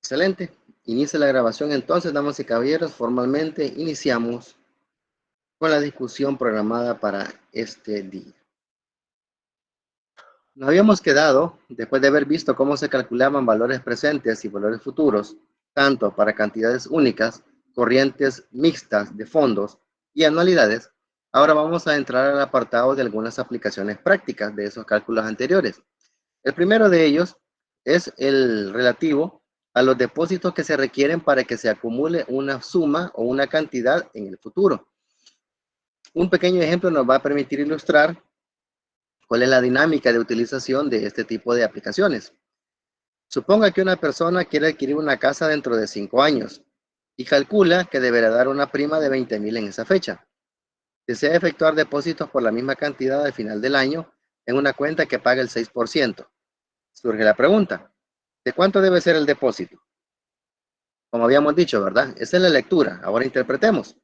Excelente. Inicia la grabación entonces, damas y caballeros. Formalmente iniciamos con la discusión programada para este día. Nos habíamos quedado, después de haber visto cómo se calculaban valores presentes y valores futuros, tanto para cantidades únicas, corrientes mixtas de fondos y anualidades, ahora vamos a entrar al apartado de algunas aplicaciones prácticas de esos cálculos anteriores. El primero de ellos es el relativo a los depósitos que se requieren para que se acumule una suma o una cantidad en el futuro. Un pequeño ejemplo nos va a permitir ilustrar cuál es la dinámica de utilización de este tipo de aplicaciones. Suponga que una persona quiere adquirir una casa dentro de 5 años y calcula que deberá dar una prima de 20,000 en esa fecha. Desea efectuar depósitos por la misma cantidad al final del año en una cuenta que paga el 6%. Surge la pregunta, ¿de cuánto debe ser el depósito? Como habíamos dicho, ¿verdad? Esa es la lectura. Ahora interpretemos.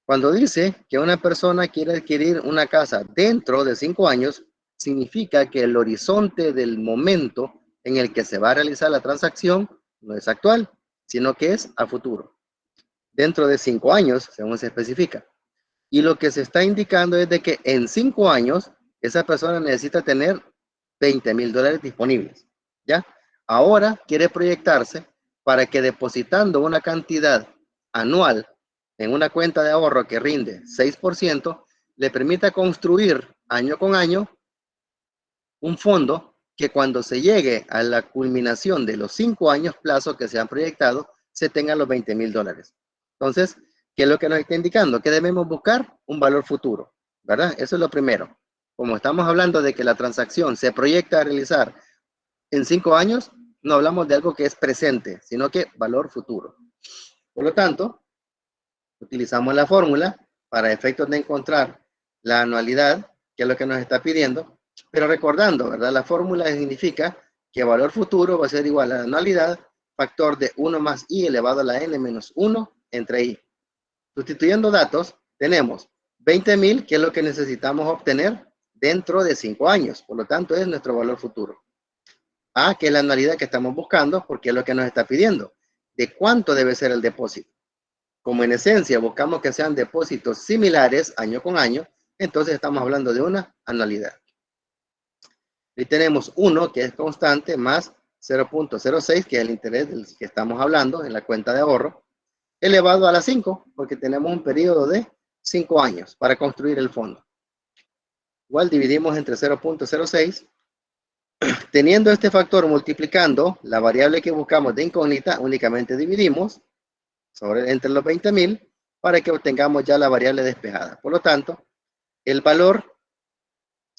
Cuando dice que una persona quiere adquirir una casa dentro de 5 años, significa que el horizonte del momento en el que se va a realizar la transacción no es actual, sino que es a futuro. Dentro de 5 años, según se especifica. Y lo que se está indicando es de que en 5 años, esa persona necesita tener 20,000 dólares disponibles. ¿Ya? Ahora quiere proyectarse para que depositando una cantidad anual en una cuenta de ahorro que rinde 6%, le permita construir año con año un fondo que cuando se llegue a la culminación de los 5 años plazo que se han proyectado, se tengan los 20,000 dólares. Entonces, ¿qué es lo que nos está indicando? Que debemos buscar un valor futuro, ¿verdad? Eso es lo primero. Como estamos hablando de que la transacción se proyecta a realizar en 5 años, no hablamos de algo que es presente, sino que valor futuro. Por lo tanto, utilizamos la fórmula para efectos de encontrar la anualidad, que es lo que nos está pidiendo, pero recordando, ¿verdad? La fórmula significa que valor futuro va a ser igual a la anualidad, factor de 1 más i elevado a la n menos 1 entre i. Sustituyendo datos, tenemos 20,000, que es lo que necesitamos obtener dentro de 5 años. Por lo tanto, es nuestro valor futuro. A, que es la anualidad que estamos buscando, porque es lo que nos está pidiendo. ¿De cuánto debe ser el depósito? Como en esencia buscamos que sean depósitos similares año con año, entonces estamos hablando de una anualidad. Y tenemos 1, que es constante, más 0.06, que es el interés del que estamos hablando en la cuenta de ahorro, elevado a la 5, porque tenemos un periodo de 5 años para construir el fondo. Igual dividimos entre 0.06. Teniendo este factor multiplicando la variable que buscamos de incógnita, únicamente dividimos entre los 20,000 para que obtengamos ya la variable despejada. Por lo tanto, el valor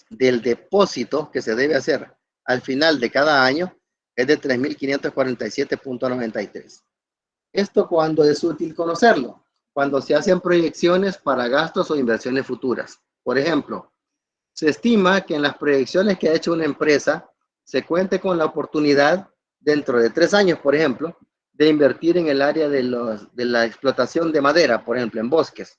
del depósito que se debe hacer al final de cada año es de 3,547.93. Esto cuando es útil conocerlo, cuando se hacen proyecciones para gastos o inversiones futuras. Por ejemplo, se estima que en las proyecciones que ha hecho una empresa se cuente con la oportunidad dentro de 3 años, por ejemplo, de invertir en el área de la explotación de madera, por ejemplo, en bosques,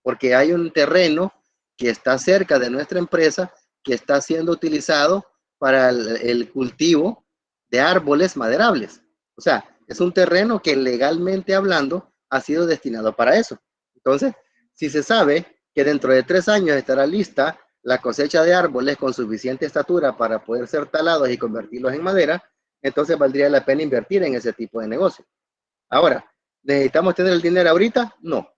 porque hay un terreno que está cerca de nuestra empresa que está siendo utilizado para el cultivo de árboles maderables. O sea, es un terreno que legalmente hablando ha sido destinado para eso. Entonces, si se sabe que dentro de 3 años estará lista la cosecha de árboles con suficiente estatura para poder ser talados y convertirlos en madera, entonces valdría la pena invertir en ese tipo de negocio. Ahora, ¿necesitamos tener el dinero ahorita? No.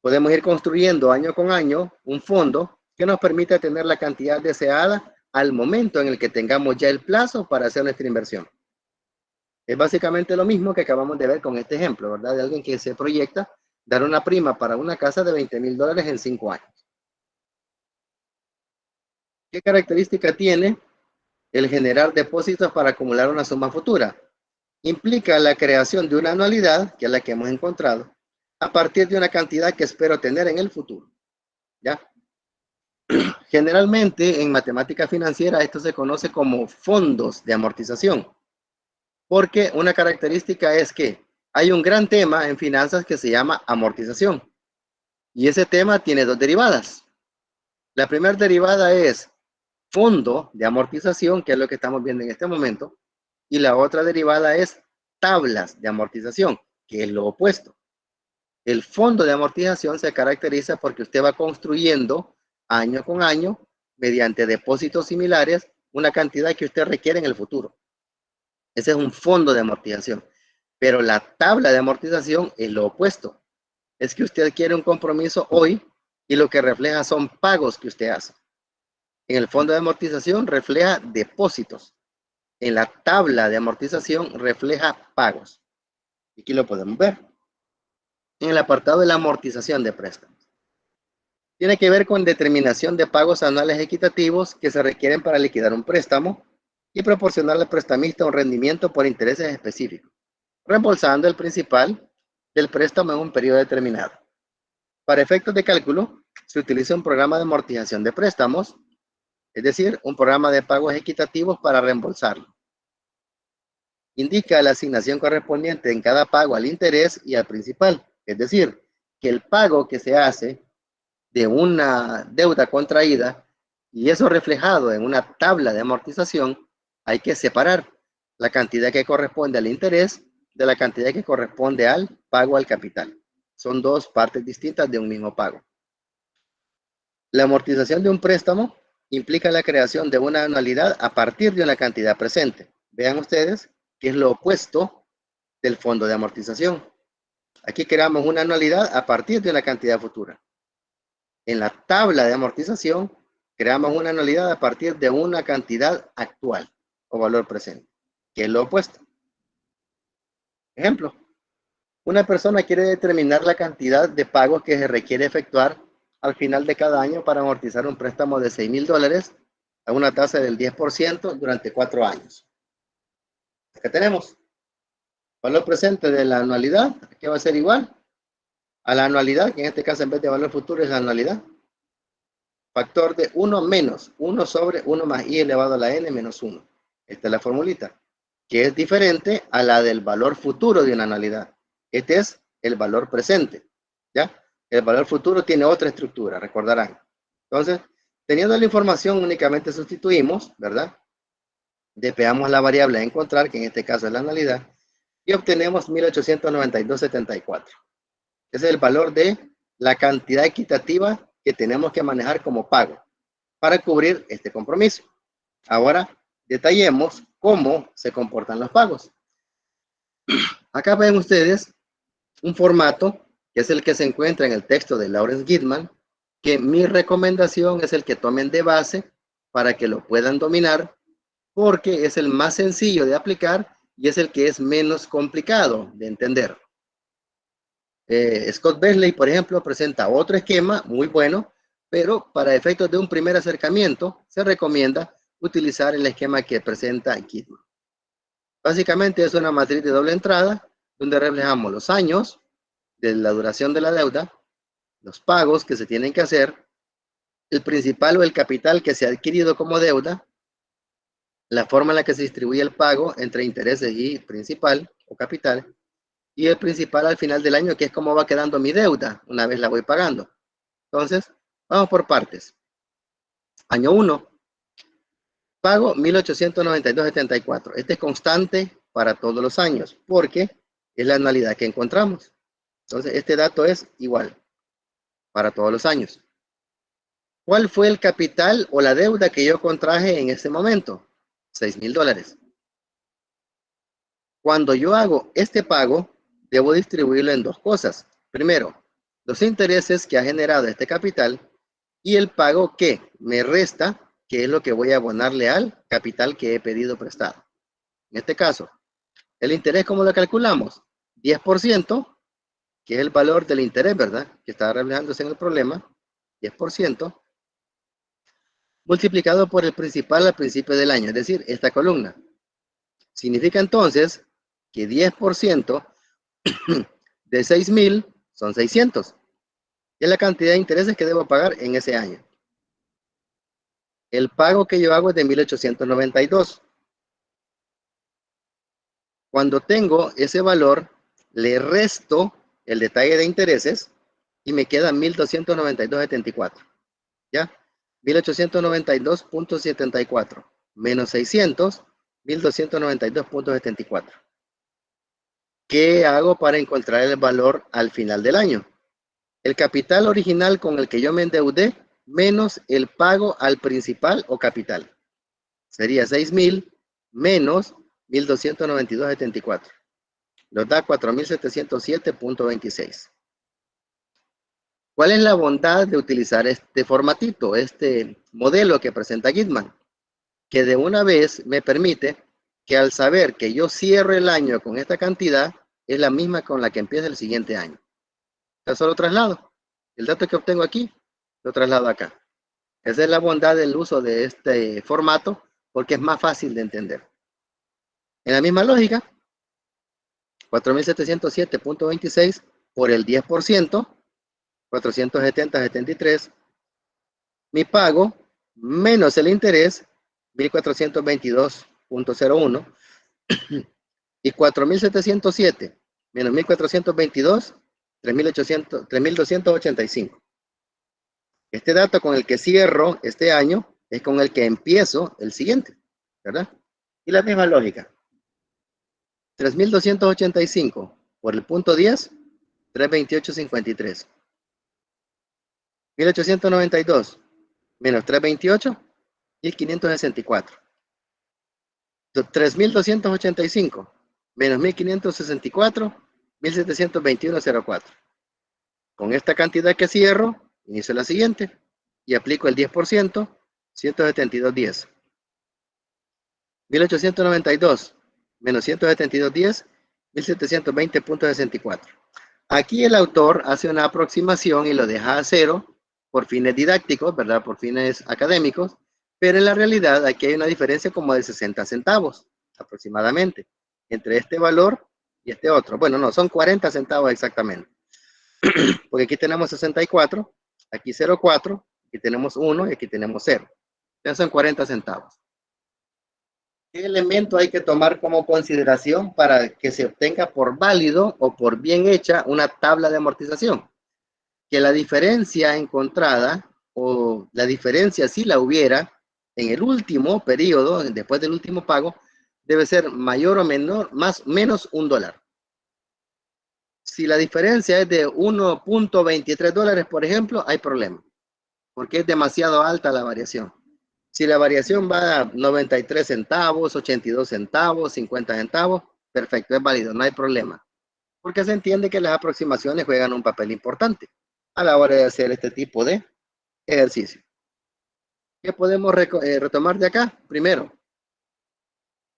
Podemos ir construyendo año con año un fondo que nos permita tener la cantidad deseada al momento en el que tengamos ya el plazo para hacer nuestra inversión. Es básicamente lo mismo que acabamos de ver con este ejemplo, ¿verdad? De alguien que se proyecta dar una prima para una casa de 20,000 dólares en 5 años. ¿Qué característica tiene el generar depósitos para acumular una suma futura? Implica la creación de una anualidad, que es la que hemos encontrado, a partir de una cantidad que espero tener en el futuro. ¿Ya? Generalmente en matemática financiera esto se conoce como fondos de amortización, porque una característica es que hay un gran tema en finanzas que se llama amortización, y ese tema tiene 2 derivadas. La primera derivada es fondo de amortización, que es lo que estamos viendo en este momento, y la otra derivada es tablas de amortización, que es lo opuesto. El fondo de amortización se caracteriza porque usted va construyendo año con año, mediante depósitos similares, una cantidad que usted requiere en el futuro. Ese es un fondo de amortización. Pero la tabla de amortización es lo opuesto. Es que usted quiere un compromiso hoy y lo que refleja son pagos que usted hace. En el fondo de amortización refleja depósitos. En la tabla de amortización refleja pagos. Y aquí lo podemos ver. En el apartado de la amortización de préstamos. Tiene que ver con determinación de pagos anuales equitativos que se requieren para liquidar un préstamo y proporcionar al prestamista un rendimiento por intereses específicos, reembolsando el principal del préstamo en un periodo determinado. Para efectos de cálculo, se utiliza un programa de amortización de préstamos, es decir, un programa de pagos equitativos para reembolsarlo. Indica la asignación correspondiente en cada pago al interés y al principal, es decir, que el pago que se hace de una deuda contraída y eso reflejado en una tabla de amortización, hay que separar la cantidad que corresponde al interés de la cantidad que corresponde al pago al capital. Son dos partes distintas de un mismo pago. La amortización de un préstamo implica la creación de una anualidad a partir de una cantidad presente. Vean ustedes que es lo opuesto del fondo de amortización. Aquí creamos una anualidad a partir de una cantidad futura. En la tabla de amortización creamos una anualidad a partir de una cantidad actual o valor presente, que es lo opuesto. Ejemplo, una persona quiere determinar la cantidad de pagos que se requiere efectuar al final de cada año para amortizar un préstamo de $6,000 a una tasa del 10% durante 4 años. Acá tenemos valor presente de la anualidad, que va a ser igual a la anualidad, que en este caso en vez de valor futuro es la anualidad. Factor de 1 menos 1 sobre 1 más i elevado a la n menos 1. Esta es la formulita, que es diferente a la del valor futuro de una anualidad. Este es el valor presente, ¿ya? El valor futuro tiene otra estructura, recordarán. Entonces, teniendo la información, únicamente sustituimos, ¿verdad? Despeamos la variable a encontrar, que en este caso es la anualidad, y obtenemos 1892.74. Ese es el valor de la cantidad equitativa que tenemos que manejar como pago para cubrir este compromiso. Ahora, detallemos cómo se comportan los pagos. Acá ven ustedes un formato que es el que se encuentra en el texto de Lawrence Gitman, que mi recomendación es el que tomen de base para que lo puedan dominar, porque es el más sencillo de aplicar y es el que es menos complicado de entender. Scott Besley, por ejemplo, presenta otro esquema muy bueno, pero para efectos de un primer acercamiento se recomienda utilizar el esquema que presenta Gitman. Básicamente es una matriz de doble entrada donde reflejamos los años de la duración de la deuda, los pagos que se tienen que hacer, el principal o el capital que se ha adquirido como deuda, la forma en la que se distribuye el pago entre intereses y principal o capital, y el principal al final del año, que es cómo va quedando mi deuda una vez la voy pagando. Entonces, vamos por partes. Año 1, pago 1892.74. Este es constante para todos los años, porque es la anualidad que encontramos. Entonces, este dato es igual para todos los años. ¿Cuál fue el capital o la deuda que yo contraje en ese momento? $6,000. Cuando yo hago este pago, debo distribuirlo en dos cosas. Primero, los intereses que ha generado este capital y el pago que me resta, que es lo que voy a abonarle al capital que he pedido prestado. En este caso, el interés, ¿cómo lo calculamos? 10%, que es el valor del interés, ¿verdad? Que está reflejándose en el problema, 10%, multiplicado por el principal al principio del año, es decir, esta columna. Significa entonces que 10% de 6,000 son 600. Y es la cantidad de intereses que debo pagar en ese año. El pago que yo hago es de 1892. Cuando tengo ese valor, le resto el detalle de intereses y me queda 1292.74. ¿Ya? 1892.74 menos 600, 1292.74. ¿qué hago para encontrar el valor al final del año? El capital original con el que yo me endeudé menos el pago al principal o capital. Sería 6,000 menos 1,292,74. Nos da 4,707,26. ¿Cuál es la bondad de utilizar este formatito, este modelo que presenta Gitman? Que de una vez me permite que al saber que yo cierro el año con esta cantidad, es la misma con la que empieza el siguiente año. Yo solo traslado. El dato que obtengo aquí, lo traslado acá. Esa es la bondad del uso de este formato, porque es más fácil de entender. En la misma lógica, 4,707,26 por el 10%, 470,73. Mi pago menos el interés, 1,422,01. Y 4,707 menos 1,422, 3,285. Este dato con el que cierro este año es con el que empiezo el siguiente, ¿verdad? Y la misma lógica. 3,285 por el punto 10, 328,53. 1,892 menos 328, 1,564. 3,285 menos 1,564, 1,721,04. Con esta cantidad que cierro, inicio la siguiente y aplico el 10%, 172,10. 1,892 menos 172,10, 1,720,64. Aquí el autor hace una aproximación y lo deja a cero por fines didácticos, ¿verdad? Por fines académicos, pero en la realidad aquí hay una diferencia como de 60 centavos aproximadamente entre este valor y este otro. Bueno, no, son 40 centavos exactamente. Porque aquí tenemos 64, aquí 0,4, aquí tenemos 1 y aquí tenemos 0. Entonces son 40 centavos. ¿Qué elemento hay que tomar como consideración para que se obtenga por válido o por bien hecha una tabla de amortización? Que la diferencia encontrada, o la diferencia si la hubiera en el último periodo, después del último pago, debe ser mayor o menor, más menos $1. Si la diferencia es de 1,23 dólares, por ejemplo, hay problema, porque es demasiado alta la variación. Si la variación va a 93 centavos, 82 centavos, 50 centavos, perfecto, es válido, no hay problema. Porque se entiende que las aproximaciones juegan un papel importante a la hora de hacer este tipo de ejercicio. ¿Qué podemos retomar de acá? Primero,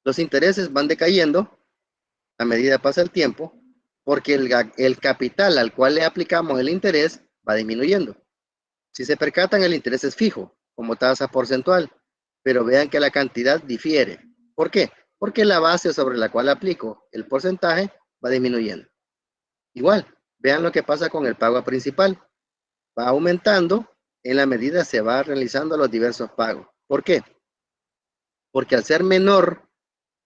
los intereses van decayendo a medida que pasa el tiempo, porque el capital al cual le aplicamos el interés va disminuyendo. Si se percatan, el interés es fijo, como tasa porcentual, pero vean que la cantidad difiere. ¿Por qué? Porque la base sobre la cual aplico el porcentaje va disminuyendo. Igual, vean lo que pasa con el pago principal. Va aumentando en la medida se va realizando los diversos pagos. ¿Por qué? Porque al ser menor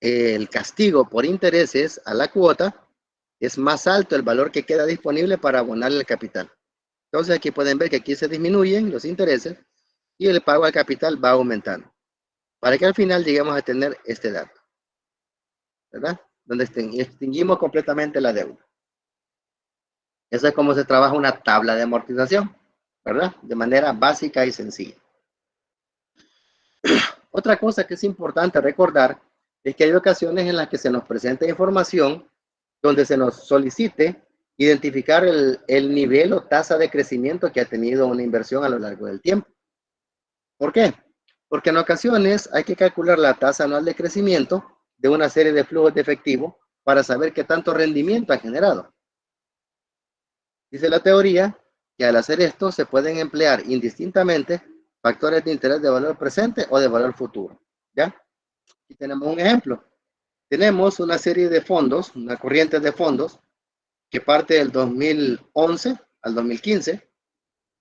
el castigo por intereses a la cuota, es más alto el valor que queda disponible para abonarle el capital. Entonces aquí pueden ver que aquí se disminuyen los intereses y el pago al capital va aumentando. Para que al final lleguemos a tener este dato, ¿verdad? Donde extinguimos completamente la deuda. Eso es como se trabaja una tabla de amortización, ¿verdad? De manera básica y sencilla. Otra cosa que es importante recordar es que hay ocasiones en las que se nos presenta información donde se nos solicite identificar el nivel o tasa de crecimiento que ha tenido una inversión a lo largo del tiempo. ¿Por qué? Porque en ocasiones hay que calcular la tasa anual de crecimiento de una serie de flujos de efectivo para saber qué tanto rendimiento ha generado. Dice la teoría que al hacer esto se pueden emplear indistintamente factores de interés de valor presente o de valor futuro. ¿Ya? Aquí tenemos un ejemplo. Tenemos una serie de fondos, una corriente de fondos que parte del 2011 al 2015.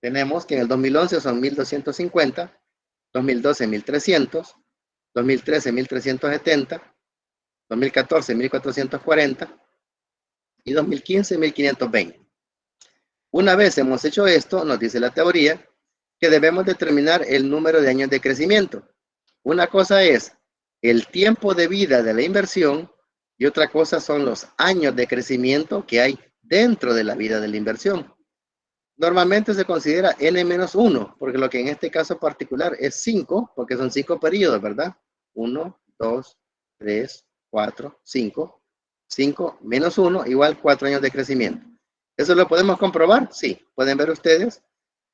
Tenemos que en el 2011 son 1,250, 2012 1,300, 2013 1,370, 2014 1,440 y 2015 1,520. Una vez hemos hecho esto, nos dice la teoría que debemos determinar el número de años de crecimiento. Una cosa es el tiempo de vida de la inversión y otra cosa son los años de crecimiento que hay dentro de la vida de la inversión. Normalmente se considera N-1, porque lo que en este caso particular es 5, porque son 5 periodos, ¿verdad? 1, 2, 3, 4, 5. 5 menos 1 igual 4 años de crecimiento. ¿Eso lo podemos comprobar? Sí. Pueden ver ustedes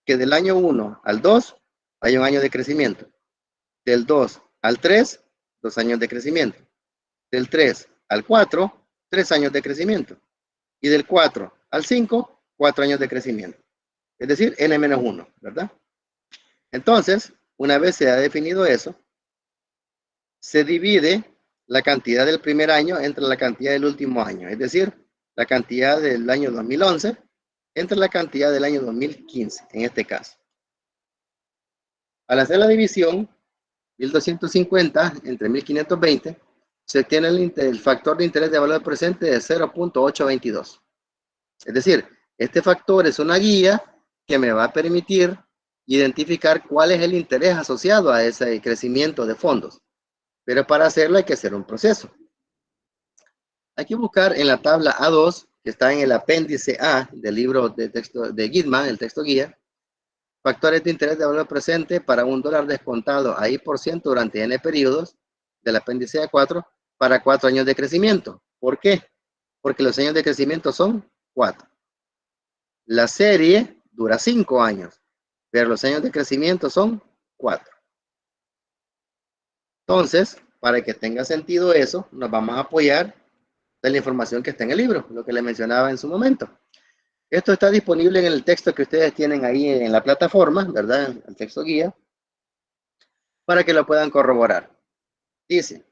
que del año 1 al 2 hay un año de crecimiento. Del 2 al 3, 2 años de crecimiento. Del 3 al 4, 3 años de crecimiento. Y del 4 al 5, 4 años de crecimiento. Es decir, N-1, ¿verdad? Entonces, una vez se ha definido eso, se divide la cantidad del primer año entre la cantidad del último año. Es decir, la cantidad del año 2011 entre la cantidad del año 2015, en este caso. Al hacer la división, 1250 entre 1520, se obtiene el factor de interés de valor presente de 0.822. Es decir, este factor es una guía que me va a permitir identificar cuál es el interés asociado a ese crecimiento de fondos. Pero para hacerlo hay que hacer un proceso. Hay que buscar en la tabla A2, que está en el apéndice A del libro de texto de Gitman, el texto guía, factores de interés de valor presente para $1 descontado a I% durante N periodos del apéndice A4 para 4 años de crecimiento. ¿Por qué? Porque los años de crecimiento son 4. La serie dura 5 años, pero los años de crecimiento son 4. Entonces, para que tenga sentido eso, nos vamos a apoyar de la información que está en el libro, lo que les mencionaba en su momento. Esto está disponible en el texto que ustedes tienen ahí en la plataforma, ¿verdad? El texto guía, para que lo puedan corroborar. Dice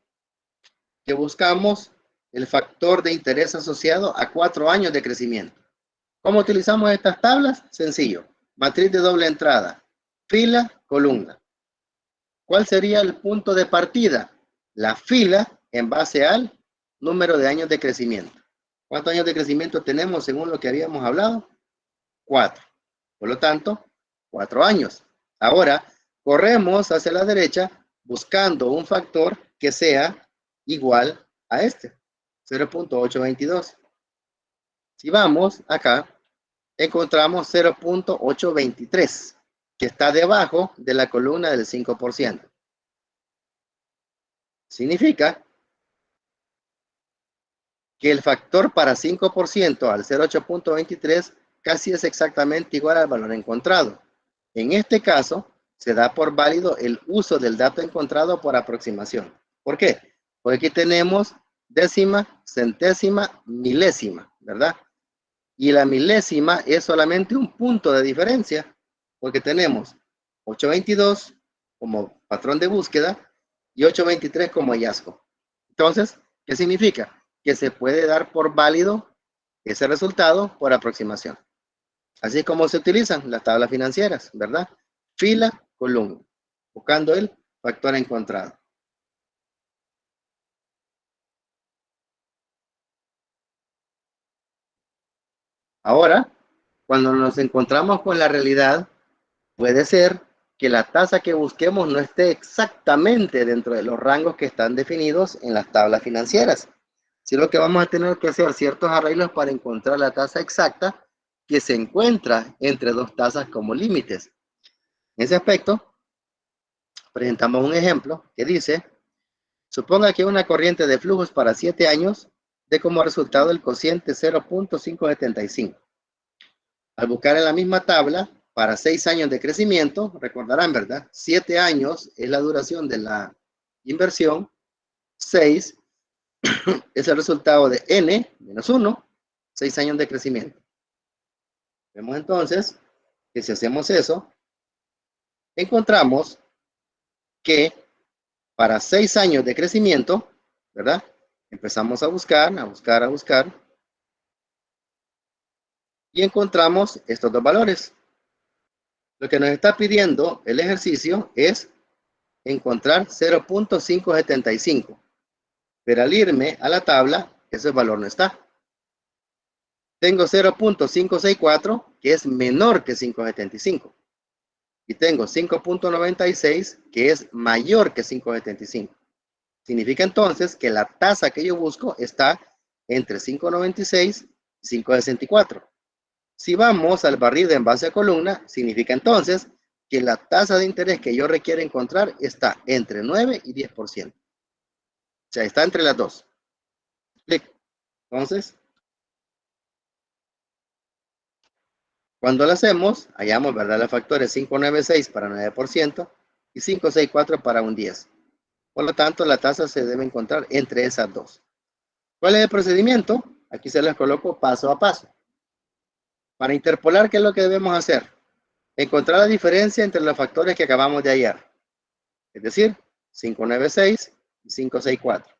que buscamos el factor de interés asociado a 4 años de crecimiento. ¿Cómo utilizamos estas tablas? Sencillo. Matriz de doble entrada, fila, columna. ¿Cuál sería el punto de partida? La fila en base al número de años de crecimiento. ¿Cuántos años de crecimiento tenemos según lo que habíamos hablado? 4. Por lo tanto, 4 años. Ahora, corremos hacia la derecha buscando un factor que sea igual a este, 0.822. Si vamos acá, encontramos 0.823, que está debajo de la columna del 5%. Significa que el factor para 5% al 0.823 casi es exactamente igual al valor encontrado. En este caso, se da por válido el uso del dato encontrado por aproximación. ¿Por qué? Porque aquí tenemos décima, centésima, milésima, ¿verdad? Y la milésima es solamente un punto de diferencia, porque tenemos 822 como patrón de búsqueda y 823 como hallazgo. Entonces, ¿qué significa? Que se puede dar por válido ese resultado por aproximación. Así es como se utilizan las tablas financieras, ¿verdad? Fila, columna, buscando el factor encontrado. Ahora, cuando nos encontramos con la realidad, puede ser que la tasa que busquemos no esté exactamente dentro de los rangos que están definidos en las tablas financieras, sino que vamos a tener que hacer ciertos arreglos para encontrar la tasa exacta que se encuentra entre dos tasas como límites. En ese aspecto, presentamos un ejemplo que dice, suponga que una corriente de flujos para 7 años dé como resultado el cociente 0.575. Al buscar en la misma tabla, para 6 años de crecimiento, recordarán, ¿verdad? 7 años es la duración de la inversión, 6 es el resultado de n menos 1, 6 años de crecimiento. Vemos entonces que si hacemos eso, encontramos que para 6 años de crecimiento, ¿verdad? Empezamos a buscar, y encontramos estos dos valores. Lo que nos está pidiendo el ejercicio es encontrar 0.575. Pero al irme a la tabla, ese valor no está. Tengo 0.564, que es menor que 575. Y tengo 5.96, que es mayor que 5.75. Significa entonces que la tasa que yo busco está entre 5.96 y 5.64. Si vamos al barrido en base a columna, significa entonces que la tasa de interés que yo requiero encontrar está entre 9 y 10%. O sea, está entre las dos. Clic. Entonces, cuando lo hacemos, hallamos, ¿verdad? Los factores 596 para 9% y 564 para un 10%. Por lo tanto, la tasa se debe encontrar entre esas dos. ¿Cuál es el procedimiento? Aquí se las coloco paso a paso. Para interpolar, ¿qué es lo que debemos hacer? Encontrar la diferencia entre los factores que acabamos de hallar. Es decir, 596 y 564.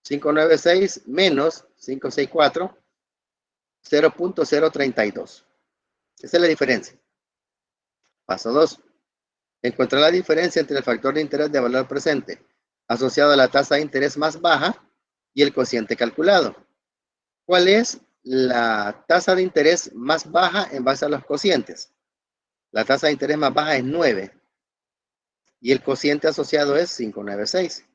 596 menos 564, 0.032. Esa es la diferencia. Paso 2. Encontrar la diferencia entre el factor de interés de valor presente asociado a la tasa de interés más baja y el cociente calculado. ¿Cuál es la tasa de interés más baja en base a los cocientes? La tasa de interés más baja es 9 y el cociente asociado es 596.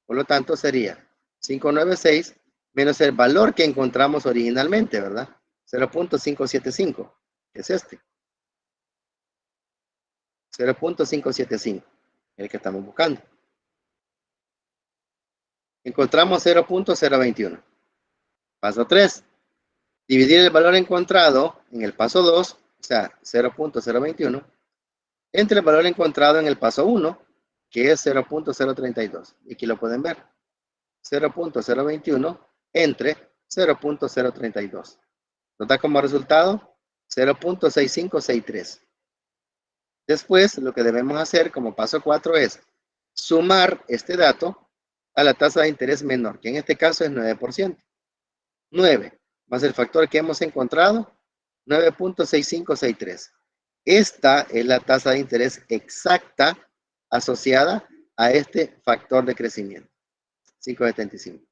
Por lo tanto, sería 596 menos el valor que encontramos originalmente, ¿verdad? 0.575, que es este. 0.575, el que estamos buscando. Encontramos 0.021. Paso 3. Dividir el valor encontrado en el paso 2, o sea, 0.021, entre el valor encontrado en el paso 1, que es 0.032. Y aquí lo pueden ver. 0.021 entre 0.032. Nos da como resultado 0.6563. Después, lo que debemos hacer como paso 4 es sumar este dato a la tasa de interés menor, que en este caso es 9%. 9 más el factor que hemos encontrado, 9.6563. Esta es la tasa de interés exacta asociada a este factor de crecimiento, 5.75.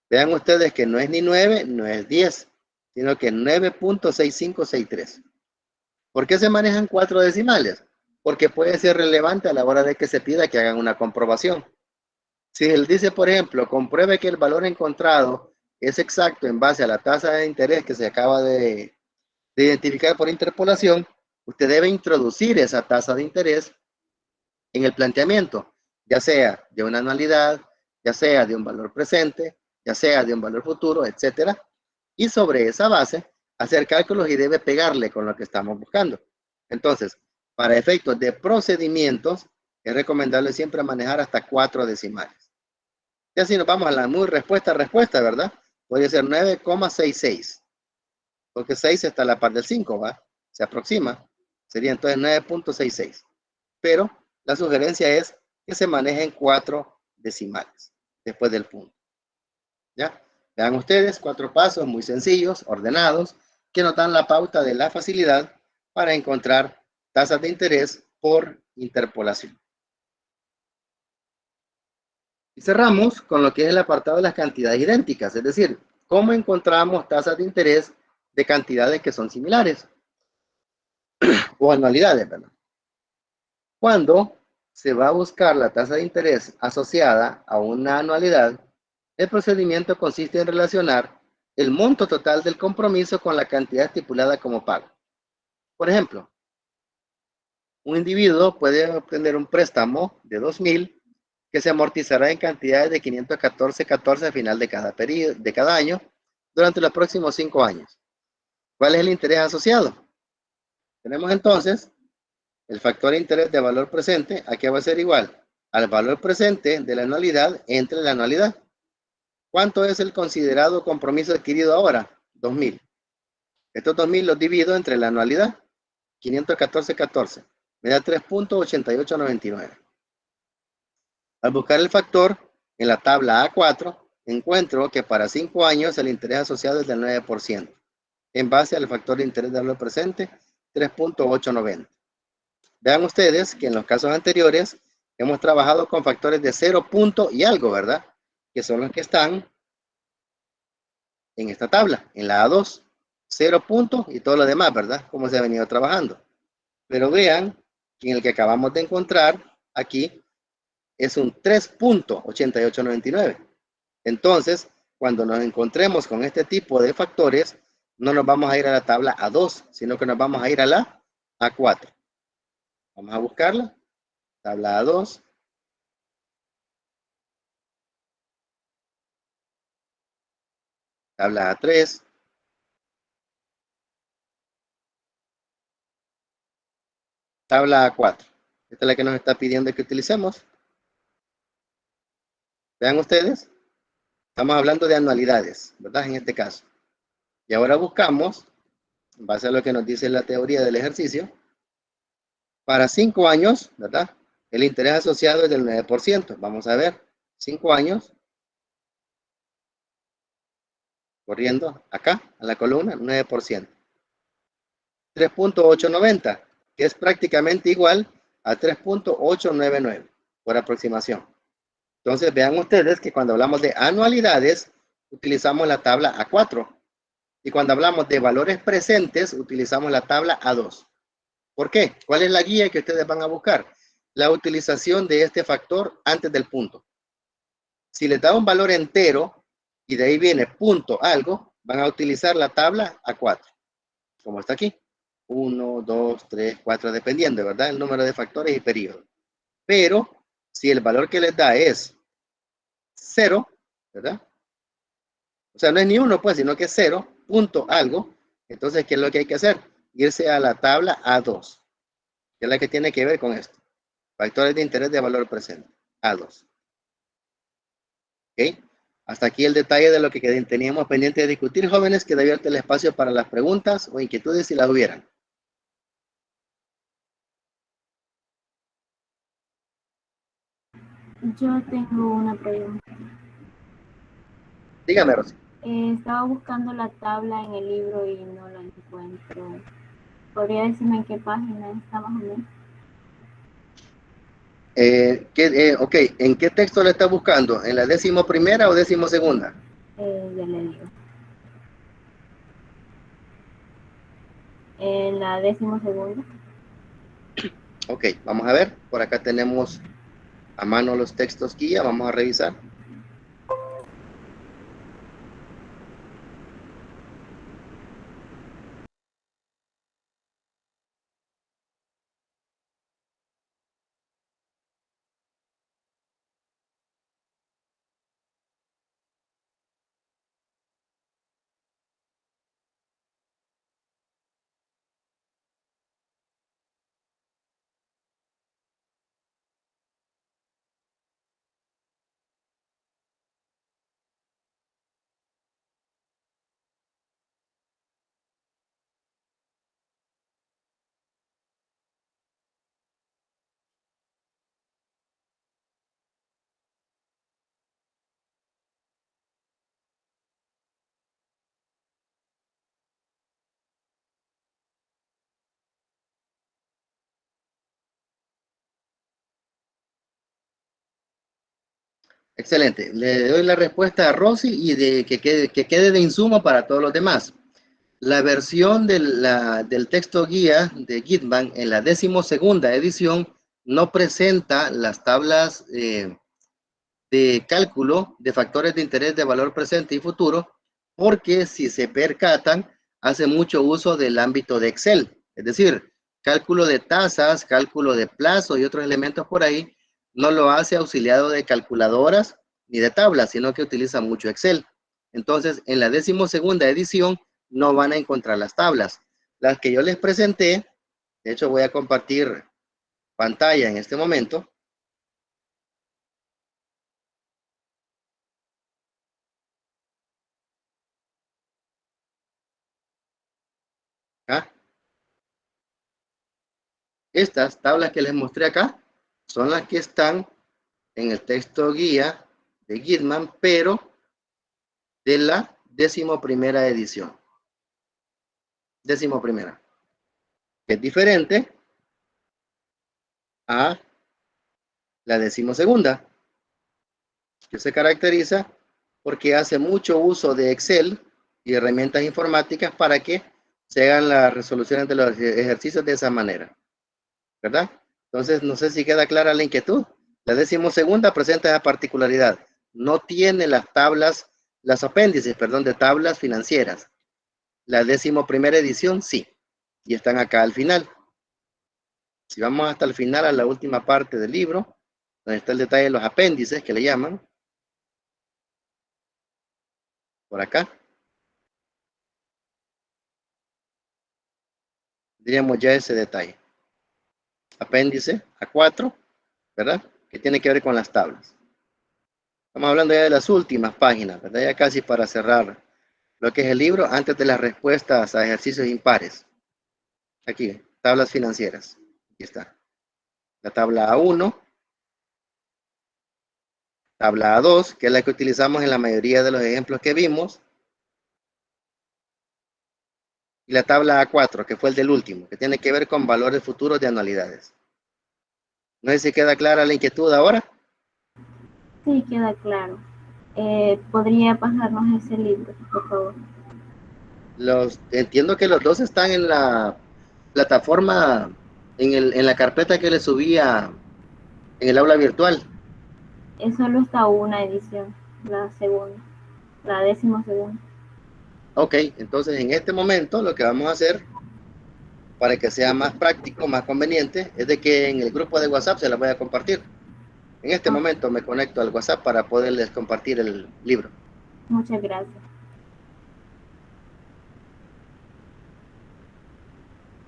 Vean ustedes que no es ni 9, no es 10, sino que es 9.6563. ¿Por qué se manejan 4 decimales? Porque puede ser relevante a la hora de que se pida que hagan una comprobación. Si él dice, por ejemplo, compruebe que el valor encontrado es exacto en base a la tasa de interés que se acaba de identificar por interpolación, usted debe introducir esa tasa de interés en el planteamiento, ya sea de una anualidad, ya sea de un valor presente, ya sea de un valor futuro, etcétera, y sobre esa base hacer cálculos y debe pegarle con lo que estamos buscando. Entonces, para efectos de procedimientos, es recomendable siempre manejar hasta 4 decimales. Y así nos vamos a la muy respuesta, ¿verdad? Puede ser 9,66, porque 6 está a la par del 5, ¿va? Se aproxima. Sería entonces 9.66. Pero la sugerencia es que se manejen 4 decimales después del punto. ¿Ya? Vean ustedes 4 pasos muy sencillos, ordenados, que nos dan la pauta de la facilidad para encontrar tasas de interés por interpolación. Y cerramos con lo que es el apartado de las cantidades idénticas, es decir, cómo encontramos tasas de interés de cantidades que son similares o anualidades, ¿verdad? Cuando se va a buscar la tasa de interés asociada a una anualidad, el procedimiento consiste en relacionar el monto total del compromiso con la cantidad estipulada como pago. Por ejemplo, un individuo puede obtener un préstamo de 2,000 que se amortizará en cantidades de 514.14 al final de cada año durante los próximos 5 años. ¿Cuál es el interés asociado? Tenemos entonces el factor de interés de valor presente, aquí va a ser igual al valor presente de la anualidad entre la anualidad. ¿Cuánto es el considerado compromiso adquirido ahora? 2,000. Estos 2,000 los divido entre la anualidad, 514.14. Me da 3.8899. Al buscar el factor en la tabla A4, encuentro que para 5 años el interés asociado es del 9%. En base al factor de interés de valor presente, 3.890. Vean ustedes que en los casos anteriores hemos trabajado con factores de 0 punto y algo, ¿verdad? Que son los que están en esta tabla, en la A2. 0 punto y todo lo demás, ¿verdad? Como se ha venido trabajando. Pero vean que en el que acabamos de encontrar aquí, es un 3.8899. Entonces, cuando nos encontremos con este tipo de factores, no nos vamos a ir a la tabla A2, sino que nos vamos a ir a la A4. Vamos a buscarla. Tabla A2. Tabla A3. Tabla A4. Esta es la que nos está pidiendo que utilicemos. Vean ustedes. Estamos hablando de anualidades, ¿verdad? En este caso. Y ahora buscamos, en base a lo que nos dice la teoría del ejercicio, para 5 años, ¿verdad? El interés asociado es del 9%. Vamos a ver, 5 años, corriendo acá, a la columna, 9%. 3.890, que es prácticamente igual a 3.899, por aproximación. Entonces, vean ustedes que cuando hablamos de anualidades, utilizamos la tabla A4. Y cuando hablamos de valores presentes, utilizamos la tabla A2. ¿Por qué? ¿Cuál es la guía que ustedes van a buscar? La utilización de este factor antes del punto. Si les da un valor entero y de ahí viene punto algo, van a utilizar la tabla A4, como está aquí. 1, 2, 3, 4, dependiendo, ¿verdad? El número de factores y periodos. Pero si el valor que les da es 0, ¿verdad? O sea, no es ni 1, pues, sino que es 0, punto algo. Entonces, ¿qué es lo que hay que hacer? Irse a la tabla A2, que es la que tiene que ver con esto. Factores de interés de valor presente. A2. ¿Ok? Hasta aquí el detalle de lo que teníamos pendiente de discutir, jóvenes. Queda abierto el espacio para las preguntas o inquietudes si las hubieran. Yo tengo una pregunta. Dígame, Rosy. Estaba buscando la tabla en el libro y no la encuentro. ¿Podría decirme en qué página está más o menos? Ok, ¿en qué texto lo está buscando? ¿En la 11ª o 12ª? Ya le digo. En la 12ª. Ok, vamos a ver. Por acá tenemos a mano los textos guía. Vamos a revisar. Excelente. Le doy la respuesta a Rosy y que quede de insumo para todos los demás. La versión del texto guía de Gitman en la 12ª edición no presenta las tablas de cálculo de factores de interés de valor presente y futuro, porque si se percatan, hace mucho uso del ámbito de Excel, es decir, cálculo de tasas, cálculo de plazo y otros elementos por ahí, no lo hace auxiliado de calculadoras ni de tablas, sino que utiliza mucho Excel. Entonces, en la 12ª edición no van a encontrar las tablas. Las que yo les presenté, de hecho voy a compartir pantalla en este momento. ¿Ah? Estas tablas que les mostré acá son las que están en el texto guía de Gitman, pero de la 11ª edición. 11ª. Que es diferente a la 12ª, que se caracteriza porque hace mucho uso de Excel y herramientas informáticas para que se hagan las resoluciones de los ejercicios de esa manera, ¿verdad? Entonces, no sé si queda clara la inquietud. La 12ª presenta esa particularidad. No tiene las tablas, las apéndices, perdón, de tablas financieras. La 11ª edición sí, y están acá al final. Si vamos hasta el final, a la última parte del libro, donde está el detalle de los apéndices, que le llaman, por acá, diríamos ya ese detalle. Apéndice A4, ¿verdad? Que tiene que ver con las tablas. Estamos hablando ya de las últimas páginas, ¿verdad? Ya casi para cerrar lo que es el libro, antes de las respuestas a ejercicios impares. Aquí, tablas financieras. Aquí está. La tabla A1, tabla A2, que es la que utilizamos en la mayoría de los ejemplos que vimos, y la tabla A4, que fue el del último, que tiene que ver con valores futuros de anualidades. No sé si queda clara la inquietud ahora. Sí, queda claro. ¿Podría pasarnos ese libro, por favor? Entiendo que los dos están en la plataforma, en la carpeta que le subía en el aula virtual. Solo está una edición, la segunda, la 12ª. Ok, entonces en este momento lo que vamos a hacer para que sea más práctico, más conveniente, es de que en el grupo de WhatsApp se la voy a compartir. En este Ok, momento me conecto al WhatsApp para poderles compartir el libro. muchas gracias.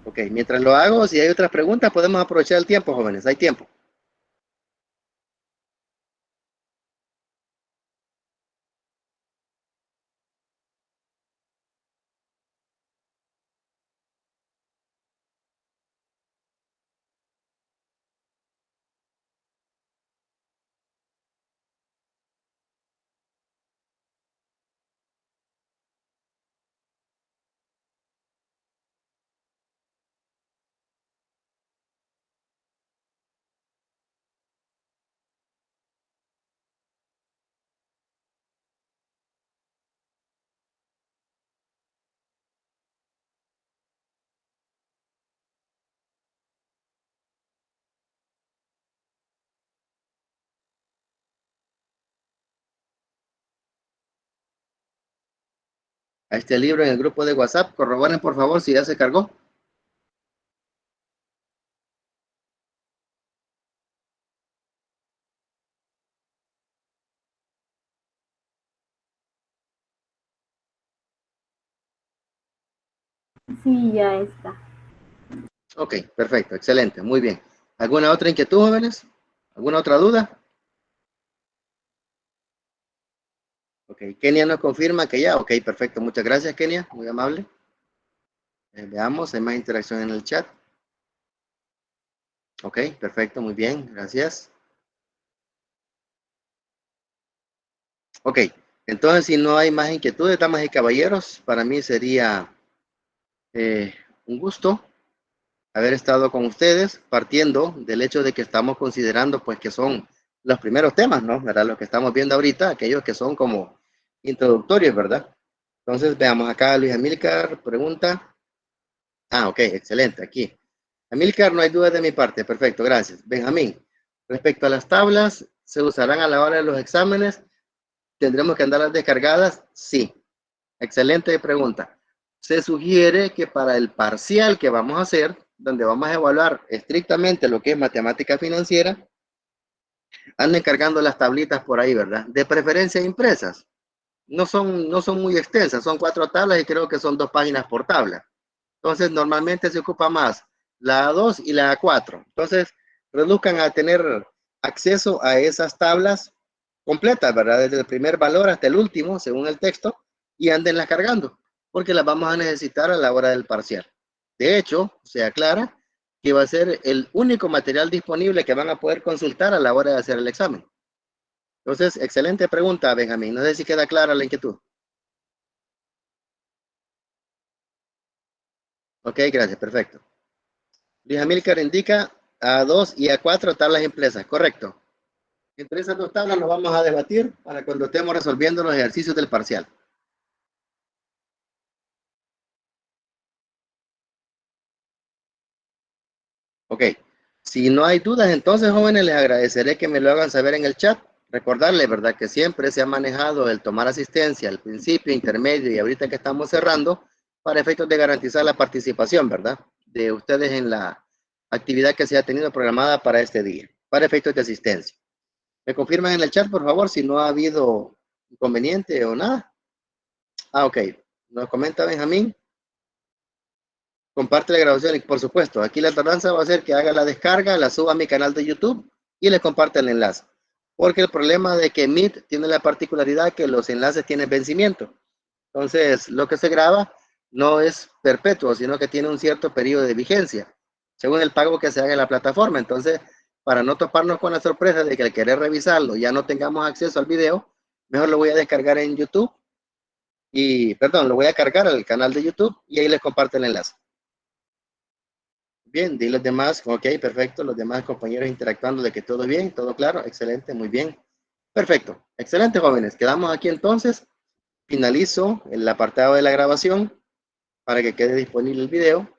Ok, mientras lo hago, si hay otras preguntas, podemos aprovechar el tiempo, jóvenes. Hay tiempo. A este libro en el grupo de WhatsApp, corroboren por favor si ya se cargó. Sí, ya está. Ok, perfecto, excelente, muy bien. ¿Alguna otra inquietud, jóvenes? ¿Alguna otra duda? Ok, Kenia nos confirma que ya. Ok, perfecto, muchas gracias, Kenia, muy amable. Veamos, hay más interacción en el chat. Ok, perfecto, muy bien, gracias. Ok, entonces si no hay más inquietudes, damas y caballeros, para mí sería un gusto haber estado con ustedes, partiendo del hecho de que estamos considerando pues que son los primeros temas, ¿no? ¿Verdad? Los que estamos viendo ahorita, aquellos que son como introductorios, ¿verdad? Entonces veamos acá, Luis Amílcar pregunta. Ah, ok, excelente, aquí. Amílcar, no hay duda de mi parte, perfecto, gracias. Benjamín, respecto a las tablas, ¿se usarán a la hora de los exámenes? ¿Tendremos que andarlas descargadas? Sí, excelente pregunta. Se sugiere que para el parcial que vamos a hacer, donde vamos a evaluar estrictamente lo que es matemática financiera, anden cargando las tablitas por ahí, ¿verdad? De preferencia impresas. No son muy extensas, son 4 tablas y creo que son 2 páginas por tabla. Entonces, normalmente se ocupa más la A2 y la A4. Entonces, reduzcan a tener acceso a esas tablas completas, ¿verdad? Desde el primer valor hasta el último, según el texto, y andenlas cargando, porque las vamos a necesitar a la hora del parcial. De hecho, se aclara que va a ser el único material disponible que van a poder consultar a la hora de hacer el examen. Entonces, excelente pregunta, Benjamín. No sé si queda clara la inquietud. Ok, gracias, perfecto. Luis Amílcar indica A2 y A4 tablas impresas, correcto. Entre esas 2 tablas nos vamos a debatir para cuando estemos resolviendo los ejercicios del parcial. Ok, Si no hay dudas, entonces, jóvenes, les agradeceré que me lo hagan saber en el chat. Recordarles, ¿verdad? Que siempre se ha manejado el tomar asistencia al principio, intermedio y ahorita que estamos cerrando para efectos de garantizar la participación, ¿verdad? De ustedes en la actividad que se ha tenido programada para este día, para efectos de asistencia. ¿Me confirman en el chat, por favor, si no ha habido inconveniente o nada? Ah, ok. Nos comenta Benjamín. Comparte la grabación y por supuesto, aquí la tardanza va a ser que haga la descarga, la suba a mi canal de YouTube y le comparte el enlace. Porque el problema de que Meet tiene la particularidad que los enlaces tienen vencimiento. Entonces, lo que se graba no es perpetuo, sino que tiene un cierto periodo de vigencia, según el pago que se haga en la plataforma. Entonces, para no toparnos con la sorpresa de que al querer revisarlo ya no tengamos acceso al video, mejor lo voy a descargar en YouTube y, perdón, lo voy a cargar al canal de YouTube y ahí les comparto el enlace. Bien, di los demás, ok, perfecto, los demás compañeros interactuando de que todo bien, todo claro, excelente, muy bien. Perfecto, excelente jóvenes, quedamos aquí entonces, finalizo el apartado de la grabación para que quede disponible el video